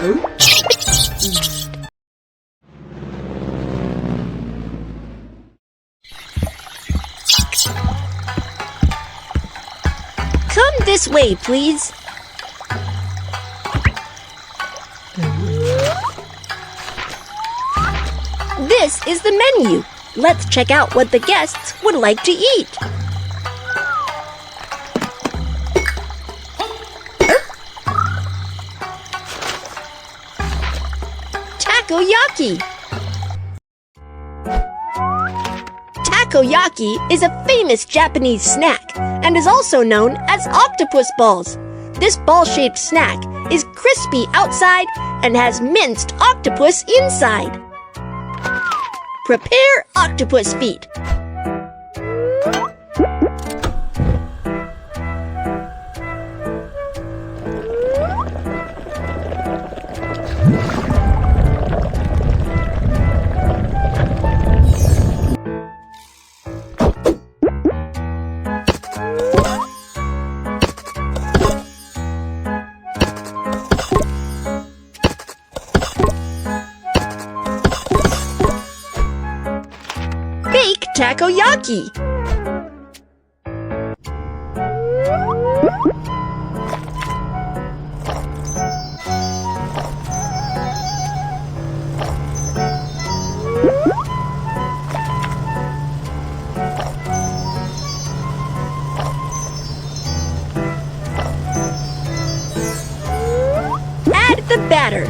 Come this way, please. This is the menu. Let's check out what the guests would like to eat. Takoyaki. Takoyaki is a famous Japanese snack and is also known as octopus balls. This ball-shaped snack is crispy outside and has minced octopus inside. Prepare octopus feet. Bake takoyaki. Add the batter.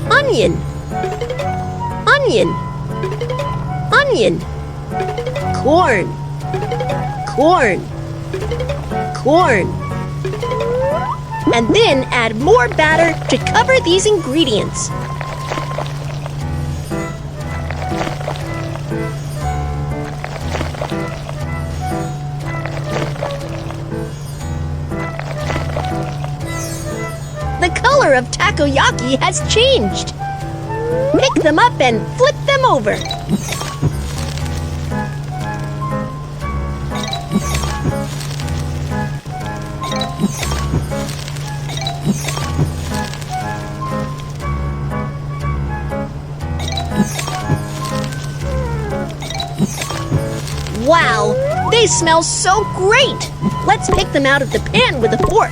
Onion, onion, onion, corn, corn, corn. And then add more batter to cover these ingredients. The color of takoyaki has changed. Pick them up and flip them over. Wow, they smell so great! Let's pick them out of the pan with a fork.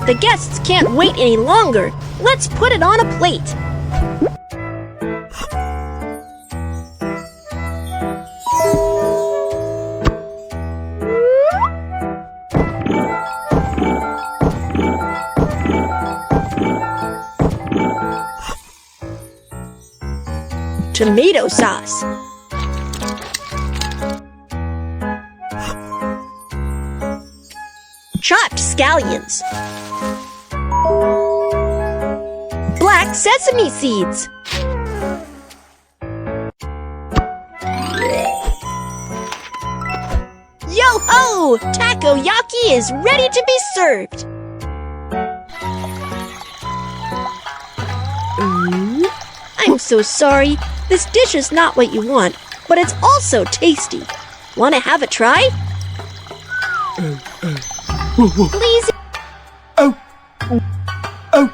The guests can't wait any longer. Let's put it on a plate. Tomato sauce. Chopped scallions. Black sesame seeds. Yo-ho! Takoyaki is ready to be served. I'm so sorry. This dish is not what you want, but it's also tasty. Want to have a try? Please. Oh. Oh. Oh.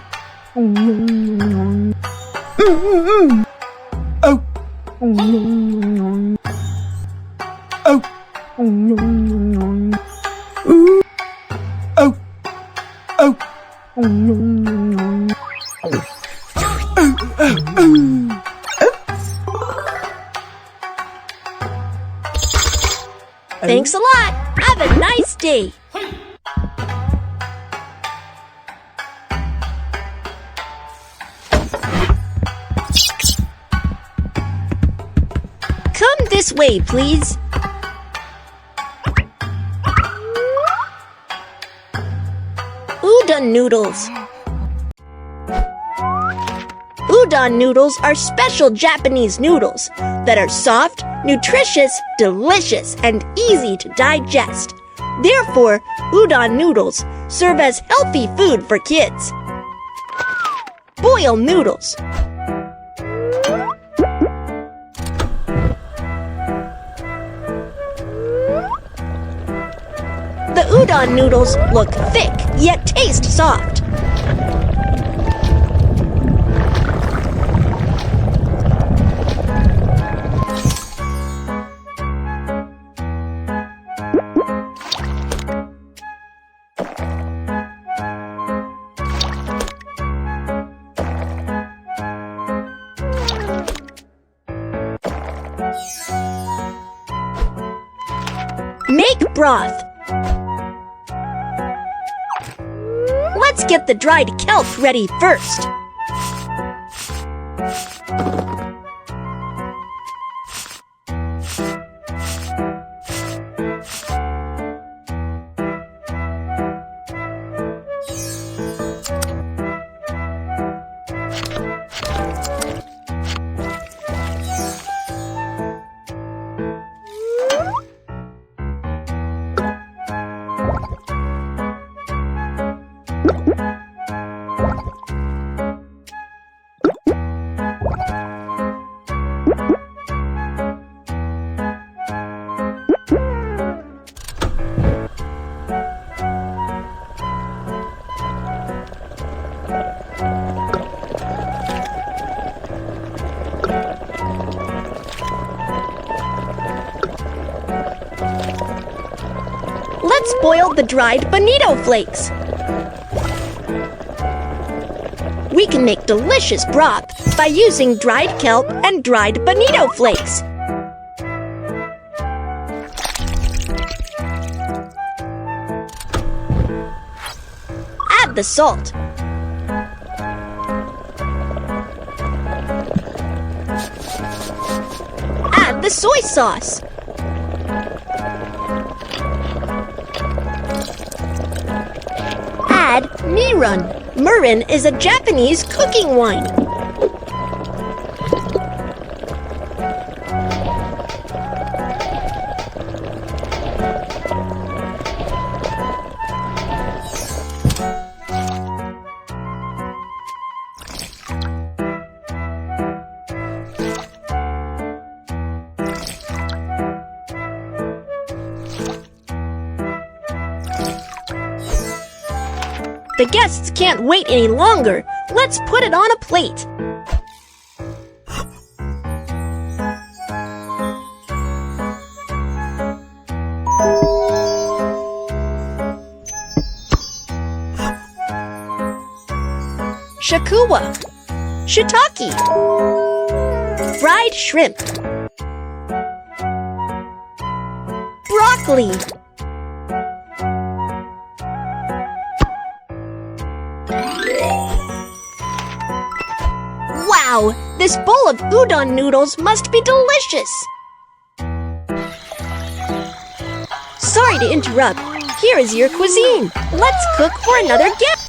Thanks a lot. Have a nice day. Come this way, please. Udon noodles. Udon noodles are special Japanese noodles that are soft, nutritious, delicious, and easy to digest. Therefore, udon noodles serve as healthy food for kids. Boil noodles. The udon noodles look thick, yet taste soft. Make broth. Let's get the dried kelp ready first. Let's boil the dried bonito flakes. We can make delicious broth by using dried kelp and dried bonito flakes. Add the salt. Add the soy sauce. Add mirin. Mirin is a Japanese cooking wine. The guests can't wait any longer. Let's put it on a plate. Shakuwa, shiitake, fried shrimp, broccoli, wow! This bowl of udon noodles must be delicious! Sorry to interrupt. Here is your cuisine. Let's cook for another guest.